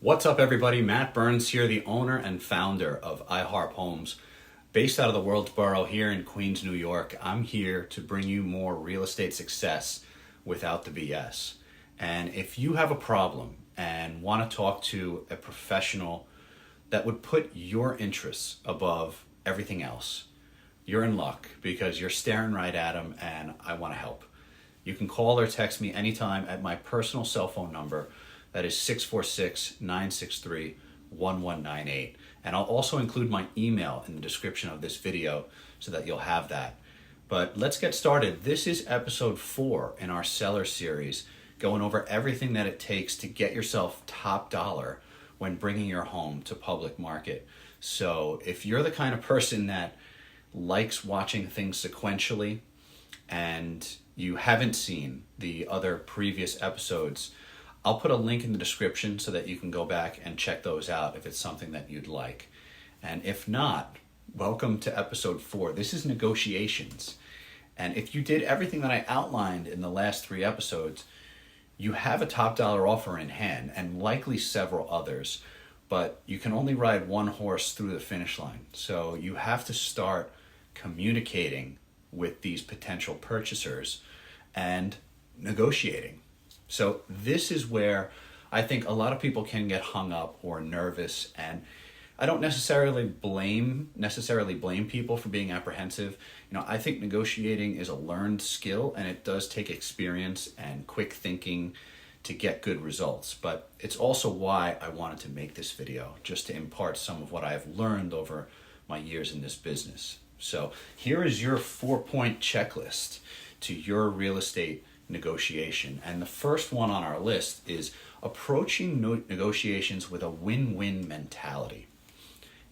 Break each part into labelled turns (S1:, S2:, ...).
S1: What's up, everybody? Matt Burns here, the owner and founder of iHeart Homes, based out of the Worldsboro here in Queens, New York. I'm here to bring you more real estate success without the BS. And if you have a problem and want to talk to a professional that would put your interests above everything else, you're in luck because you're staring right at them and I want to help. You can call or text me anytime at my personal cell phone number. That is 646-963-1198. And I'll also include my email in the description of this video so that you'll have that. But let's get started. This is episode 4 in our seller series, going over everything that it takes to get yourself top dollar when bringing your home to public market. So if you're the kind of person that likes watching things sequentially and you haven't seen the other previous episodes, I'll put a link in the description so that you can go back and check those out if it's something that you'd like. And if not, welcome to episode 4. This is negotiations. And if you did everything that I outlined in the last 3 episodes, you have a top dollar offer in hand and likely several others, but you can only ride one horse through the finish line. So you have to start communicating with these potential purchasers and negotiating. So this is where I think a lot of people can get hung up or nervous, and I don't necessarily blame people for being apprehensive. I think negotiating is a learned skill, and it does take experience and quick thinking to get good results. But it's also why I wanted to make this video, just to impart some of what I've learned over my years in this business. So here is your 4-point checklist to your real estate negotiation. And the first one on our list is approaching negotiations with a win-win mentality.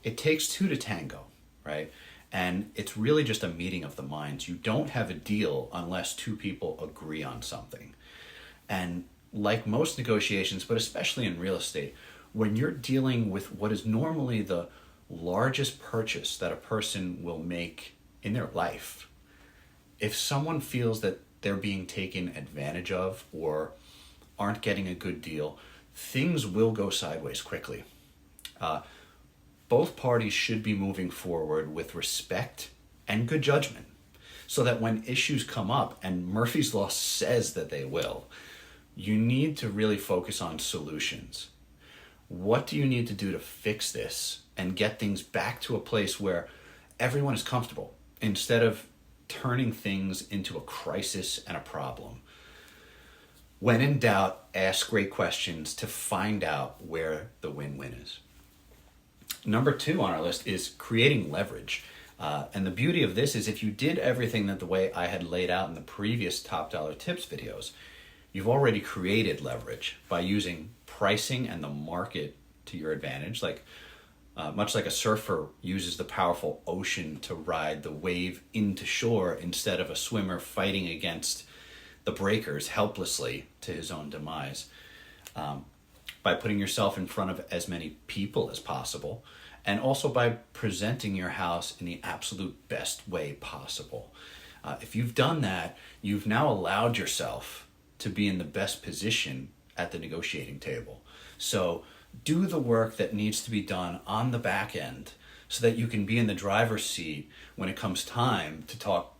S1: It takes 2 to tango, right? And it's really just a meeting of the minds. You don't have a deal unless 2 people agree on something. And like most negotiations, but especially in real estate, when you're dealing with what is normally the largest purchase that a person will make in their life, if someone feels that they're being taken advantage of or aren't getting a good deal, things will go sideways quickly. Both parties should be moving forward with respect and good judgment so that when issues come up, and Murphy's Law says that they will, you need to really focus on solutions. What do you need to do to fix this and get things back to a place where everyone is comfortable instead of turning things into a crisis and a problem? When in doubt, ask great questions to find out where the win-win is. Number 2 on our list is creating leverage. And the beauty of this is if you did everything that the way I had laid out in the previous Top Dollar Tips videos, you've already created leverage by using pricing and the market to your advantage. Much like a surfer uses the powerful ocean to ride the wave into shore instead of a swimmer fighting against the breakers helplessly to his own demise. By putting yourself in front of as many people as possible, and also by presenting your house in the absolute best way possible. If you've done that, you've now allowed yourself to be in the best position at the negotiating table. So do the work that needs to be done on the back end so that you can be in the driver's seat when it comes time to talk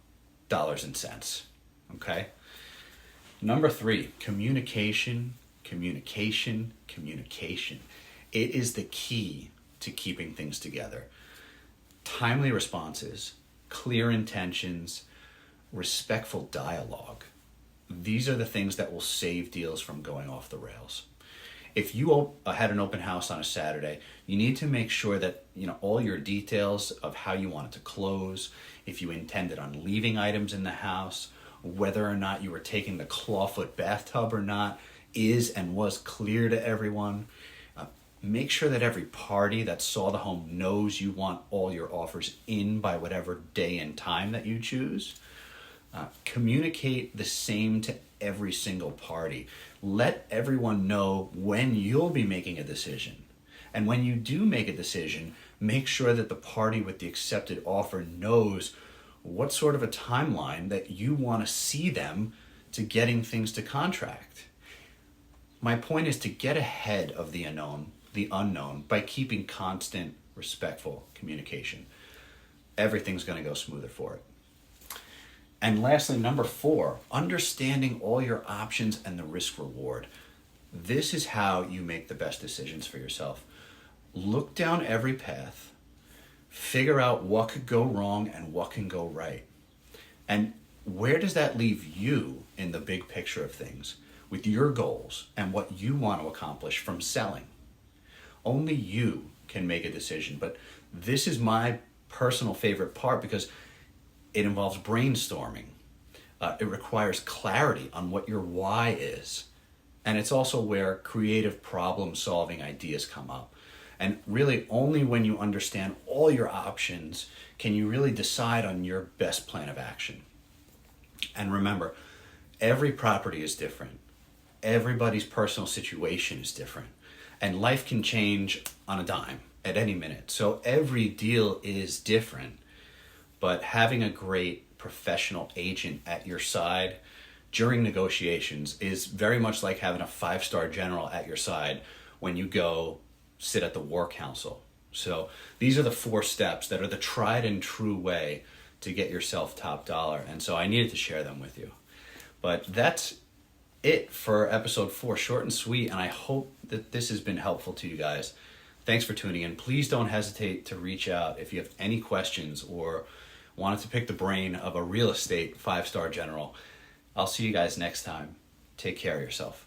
S1: dollars and cents, okay? Number 3, communication. It is the key to keeping things together. Timely responses, clear intentions, respectful dialogue. These are the things that will save deals from going off the rails. If you had an open house on a Saturday, you need to make sure that all your details of how you want it to close, if you intended on leaving items in the house, whether or not you were taking the clawfoot bathtub or not, is and was clear to everyone. Make sure that every party that saw the home knows you want all your offers in by whatever day and time that you choose. Communicate the same to every single party. Let everyone know when you'll be making a decision. And when you do make a decision, make sure that the party with the accepted offer knows what sort of a timeline that you want to see them to getting things to contract. My point is to get ahead of the unknown the unknown by keeping constant, respectful communication. Everything's going to go smoother for it. And lastly, number 4, understanding all your options and the risk reward. This is how you make the best decisions for yourself. Look down every path, figure out what could go wrong and what can go right. And where does that leave you in the big picture of things with your goals and what you want to accomplish from selling? Only you can make a decision, but this is my personal favorite part because it involves brainstorming. It requires clarity on what your why is. And it's also where creative problem-solving ideas come up. And really, only when you understand all your options can you really decide on your best plan of action. And remember, every property is different. Everybody's personal situation is different. And life can change on a dime at any minute. So every deal is different. But having a great professional agent at your side during negotiations is very much like having a 5-star general at your side when you go sit at the war council. So these are the 4 steps that are the tried and true way to get yourself top dollar. And so I needed to share them with you. But that's it for episode 4, short and sweet. And I hope that this has been helpful to you guys. Thanks for tuning in. Please don't hesitate to reach out if you have any questions or wanted to pick the brain of a real estate 5-star general. I'll see you guys next time. Take care of yourself.